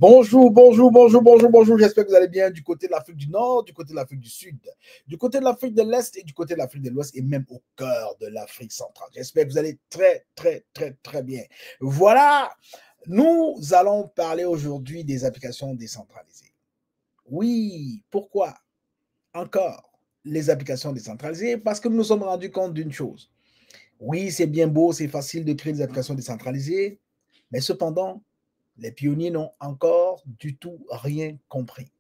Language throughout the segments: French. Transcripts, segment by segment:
Bonjour, bonjour, bonjour, bonjour, bonjour. J'espère que vous allez bien du côté de l'Afrique du Nord, du côté de l'Afrique du Sud, du côté de l'Afrique de l'Est et du côté de l'Afrique de l'Ouest et même au cœur de l'Afrique centrale. J'espère que vous allez très, très, très, très bien. Voilà, nous allons parler aujourd'hui des applications décentralisées. Oui, pourquoi encore les applications décentralisées? Parce que nous nous sommes rendus compte d'une chose. Oui, c'est bien beau, c'est facile de créer des applications décentralisées, mais cependant, les pionniers n'ont encore du tout rien compris.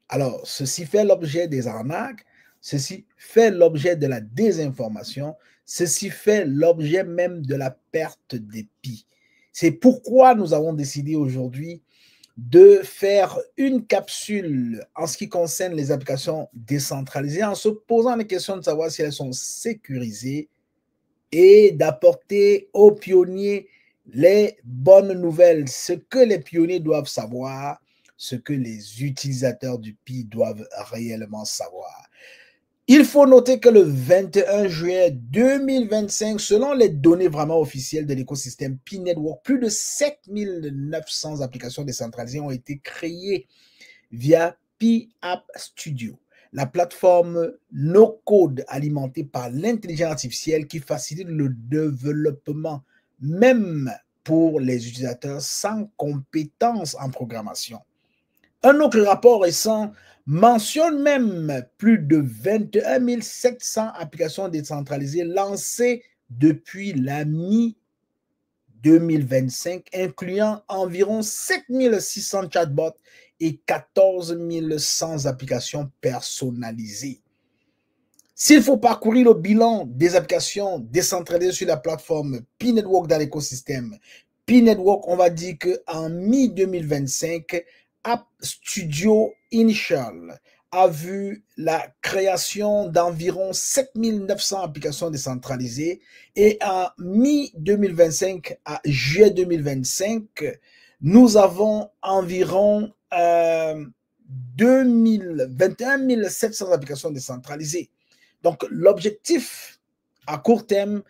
Alors, ceci fait l'objet des arnaques, ceci fait l'objet de la désinformation, ceci fait l'objet même de la perte d'épis. C'est pourquoi nous avons décidé aujourd'hui de faire une capsule en ce qui concerne les applications décentralisées en se posant la question de savoir si elles sont sécurisées et d'apporter aux pionniers les bonnes nouvelles, ce que les pionniers doivent savoir, ce que les utilisateurs du Pi doivent réellement savoir. Il faut noter que le 21 juillet 2025, selon les données vraiment officielles de l'écosystème Pi Network, plus de 7900 applications décentralisées ont été créées via Pi App Studio, la plateforme no-code alimentée par l'intelligence artificielle qui facilite le développement même pour les utilisateurs sans compétences en programmation. Un autre rapport récent mentionne même plus de 21 700 applications décentralisées lancées depuis la mi-2025, incluant environ 7600 chatbots et 14 100 applications personnalisées. S'il faut parcourir le bilan des applications décentralisées sur la plateforme Pi Network dans l'écosystème Pi Network, on va dire qu'en mi-2025, App Studio Initial a vu la création d'environ 7900 applications décentralisées et en mi-2025 à juillet 2025, nous avons environ 21 700 applications décentralisées. Donc, l'objectif à court terme,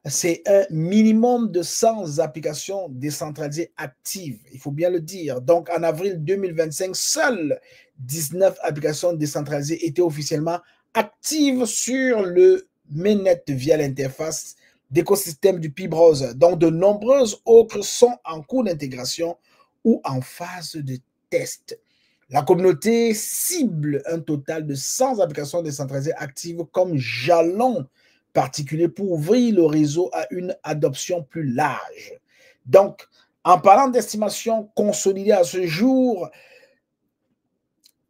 c'est un minimum de 100 applications décentralisées actives. Il faut bien le dire. Donc, en avril 2025, seules 19 applications décentralisées étaient officiellement actives sur le mainnet via l'interface d'écosystème du Pi Browser. Donc, de nombreuses autres sont en cours d'intégration ou en phase de test. La communauté cible un total de 100 applications décentralisées actives comme jalon particulier pour ouvrir le réseau à une adoption plus large. Donc, en parlant d'estimation consolidée à ce jour,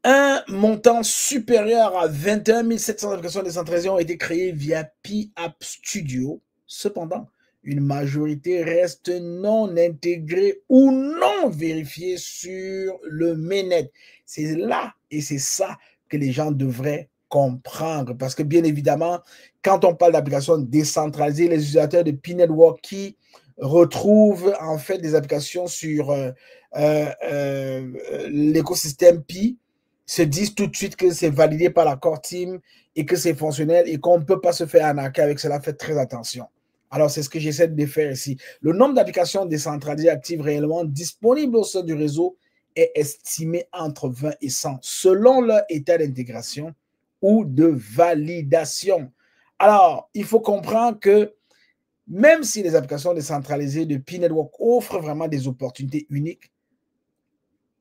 un montant supérieur à 21 700 applications décentralisées ont été créées via Pi App Studio. Cependant, une majorité reste non intégrée ou non vérifiée sur le mainnet. C'est là et c'est ça que les gens devraient comprendre. Parce que bien évidemment, quand on parle d'applications décentralisées, les utilisateurs de Pi Network qui retrouvent en fait des applications sur l'écosystème Pi se disent tout de suite que c'est validé par la core team et que c'est fonctionnel et qu'on ne peut pas se faire arnaquer avec cela. Faites très attention. Alors, c'est ce que j'essaie de faire ici. Le nombre d'applications décentralisées actives réellement disponibles au sein du réseau est estimé entre 20 et 100 selon leur état d'intégration ou de validation. Alors, il faut comprendre que même si les applications décentralisées de Pi Network offrent vraiment des opportunités uniques,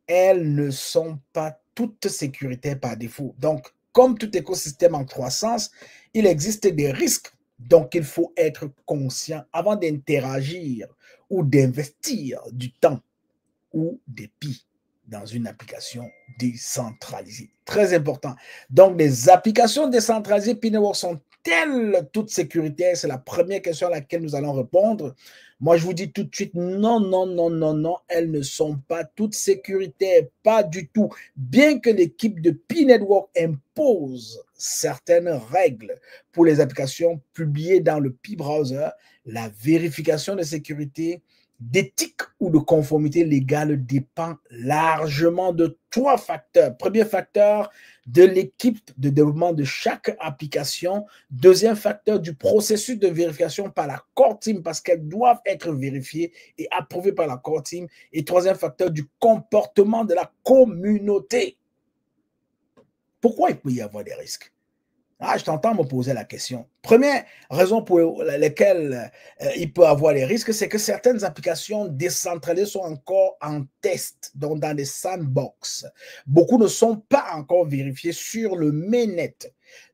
elles ne sont pas toutes sécuritaires par défaut. Donc, comme tout écosystème en croissance, il existe des risques. Donc, il faut être conscient avant d'interagir ou d'investir du temps ou des Pi dans une application décentralisée. Très important. Donc, les applications décentralisées Pi Network sont-elles toutes sécuritaires? C'est la première question à laquelle nous allons répondre. Moi, je vous dis tout de suite, non, non, non, non, non, elles ne sont pas toutes sécuritaires, pas du tout. Bien que l'équipe de Pi Network impose certaines règles pour les applications publiées dans le Pi Browser, la vérification de sécurité d'éthique ou de conformité légale dépend largement de 3 facteurs. Premier facteur, de l'équipe de développement de chaque application. Deuxième facteur, du processus de vérification par la core team parce qu'elles doivent être vérifiées et approuvées par la core team. Et troisième facteur, du comportement de la communauté. Pourquoi il peut y avoir des risques? Je t'entends me poser la question. Première raison pour laquelle il peut avoir des risques, c'est que certaines applications décentralisées sont encore en test, donc dans des sandbox. Beaucoup ne sont pas encore vérifiés sur le mainnet.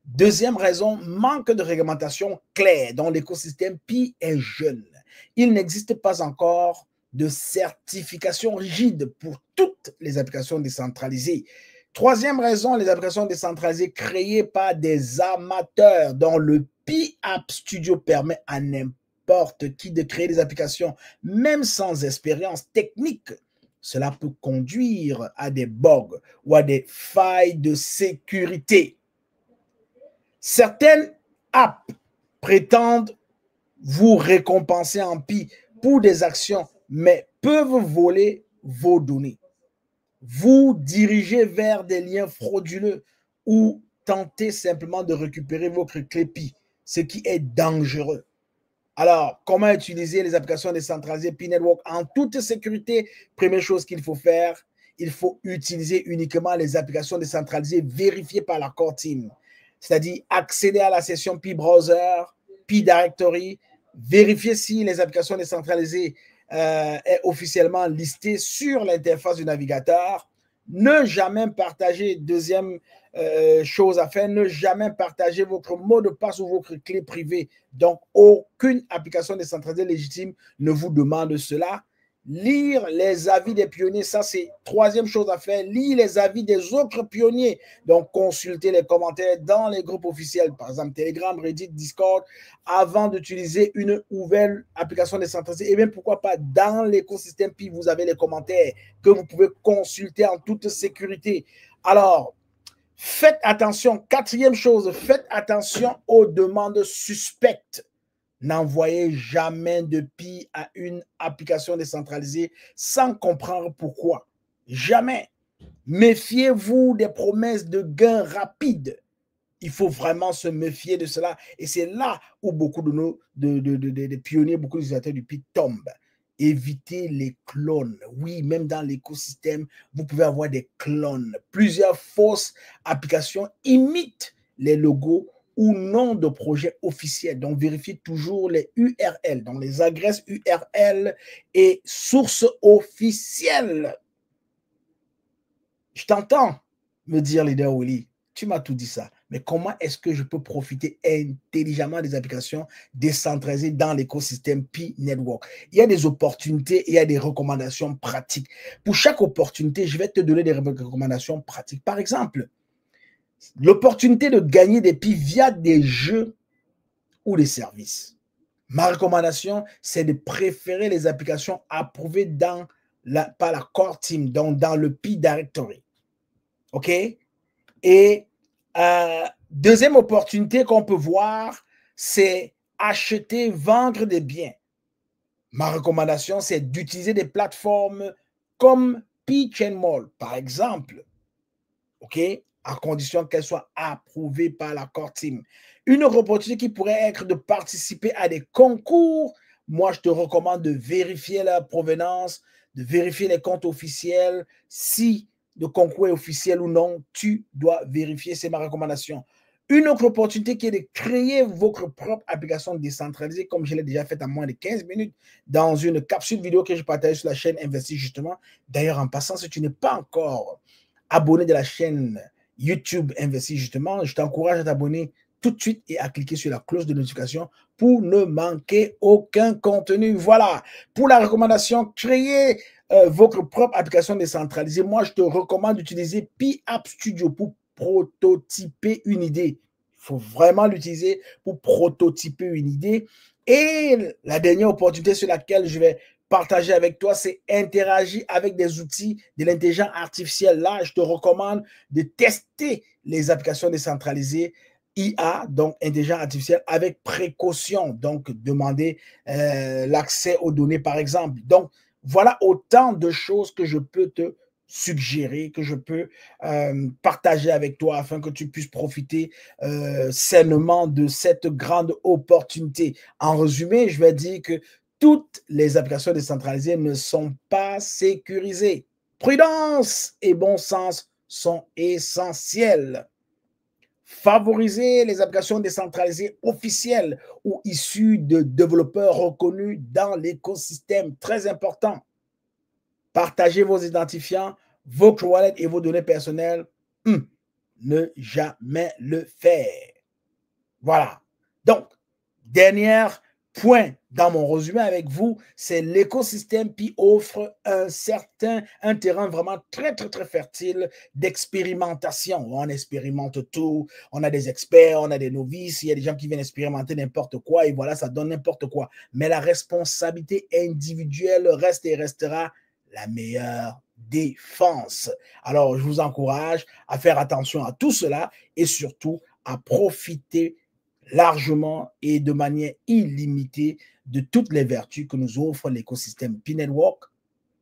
Deuxième raison, manque de réglementation claire dont l'écosystème Pi est jeune. Il n'existe pas encore de certification rigide pour toutes les applications décentralisées. Troisième raison, les applications décentralisées créées par des amateurs dont le Pi App Studio permet à n'importe qui de créer des applications, même sans expérience technique. Cela peut conduire à des bugs ou à des failles de sécurité. Certaines apps prétendent vous récompenser en Pi pour des actions, mais peuvent voler vos données, vous diriger vers des liens frauduleux ou tenter simplement de récupérer votre clé Pi, ce qui est dangereux. Alors, comment utiliser les applications décentralisées Pi Network en toute sécurité? Première chose qu'il faut faire, il faut utiliser uniquement les applications décentralisées vérifiées par la core team, c'est-à-dire accéder à la session Pi Browser, Pi Directory, vérifier si les applications décentralisées est officiellement listée sur l'interface du navigateur. Ne jamais partager, deuxième chose à faire, ne jamais partager votre mot de passe ou votre clé privée. Donc, aucune application décentralisée légitime ne vous demande cela. Lire les avis des pionniers, ça c'est troisième chose à faire, lire les avis des autres pionniers, donc consulter les commentaires dans les groupes officiels, par exemple Telegram, Reddit, Discord, avant d'utiliser une nouvelle application décentralisée, et bien pourquoi pas dans l'écosystème Pi, vous avez les commentaires que vous pouvez consulter en toute sécurité. Alors, faites attention, quatrième chose, faites attention aux demandes suspectes. N'envoyez jamais de Pi à une application décentralisée sans comprendre pourquoi. Jamais. Méfiez-vous des promesses de gains rapides. Il faut vraiment se méfier de cela. Et c'est là où beaucoup de pionniers, beaucoup d'utilisateurs du Pi tombent. Évitez les clones. Oui, même dans l'écosystème, vous pouvez avoir des clones. Plusieurs fausses applications imitent les logos ou nom de projet officiel. Donc, vérifiez toujours les URL, donc les adresses URL et sources officielles. Je t'entends me dire, Leader Willy, tu m'as tout dit ça. Mais comment est-ce que je peux profiter intelligemment des applications décentralisées dans l'écosystème Pi Network? Il y a des opportunités et il y a des recommandations pratiques. Pour chaque opportunité, je vais te donner des recommandations pratiques. Par exemple, l'opportunité de gagner des Pi via des jeux ou des services. Ma recommandation, c'est de préférer les applications approuvées par la core team, donc dans le Pi Directory. OK? Et deuxième opportunité qu'on peut voir, c'est acheter, vendre des biens. Ma recommandation, c'est d'utiliser des plateformes comme P-Chain-Mall, par exemple. OK? À condition qu'elle soit approuvée par la core team. Une autre opportunité qui pourrait être de participer à des concours. Moi, je te recommande de vérifier la provenance, de vérifier les comptes officiels. Si le concours est officiel ou non, tu dois vérifier, c'est ma recommandation. Une autre opportunité qui est de créer votre propre application décentralisée, comme je l'ai déjà fait en moins de 15 minutes dans une capsule vidéo que je partage sur la chaîne Investis justement. D'ailleurs, en passant, si tu n'es pas encore abonné de la chaîne YouTube Investis justement, je t'encourage à t'abonner tout de suite et à cliquer sur la cloche de notification pour ne manquer aucun contenu. Voilà, pour la recommandation, créer votre propre application décentralisée. Moi, je te recommande d'utiliser Pi App Studio pour prototyper une idée. Il faut vraiment l'utiliser pour prototyper une idée. Et la dernière opportunité sur laquelle je vais partager avec toi, c'est interagir avec des outils de l'intelligence artificielle. Là, je te recommande de tester les applications décentralisées IA, donc intelligence artificielle, avec précaution, donc demander l'accès aux données, par exemple. Donc, voilà autant de choses que je peux te suggérer, que je peux partager avec toi afin que tu puisses profiter sainement de cette grande opportunité. En résumé, je vais dire que toutes les applications décentralisées ne sont pas sécurisées. Prudence et bon sens sont essentiels. Favoriser les applications décentralisées officielles ou issues de développeurs reconnus dans l'écosystème, très important. Partagez vos identifiants, vos wallets et vos données personnelles. Ne jamais le faire. Voilà. Donc, dernier point dans mon résumé avec vous, c'est l'écosystème qui offre un terrain vraiment très, très, très fertile d'expérimentation. On expérimente tout, on a des experts, on a des novices, il y a des gens qui viennent expérimenter n'importe quoi et voilà, ça donne n'importe quoi. Mais la responsabilité individuelle reste et restera la meilleure défense. Alors, je vous encourage à faire attention à tout cela et surtout à profiter largement et de manière illimitée de toutes les vertus que nous offre l'écosystème P-Network,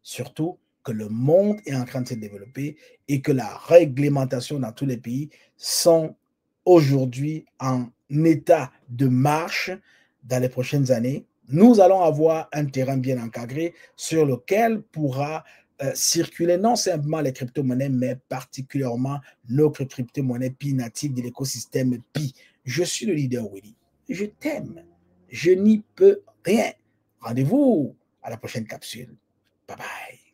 surtout que le monde est en train de se développer et que la réglementation dans tous les pays sont aujourd'hui en état de marche dans les prochaines années. Nous allons avoir un terrain bien encadré sur lequel pourra circuler non simplement les crypto-monnaies, mais particulièrement nos crypto-monnaies Pi natives de l'écosystème Pi. Je suis le leader Willy. Je t'aime. Je n'y peux rien. Rendez-vous à la prochaine capsule. Bye bye.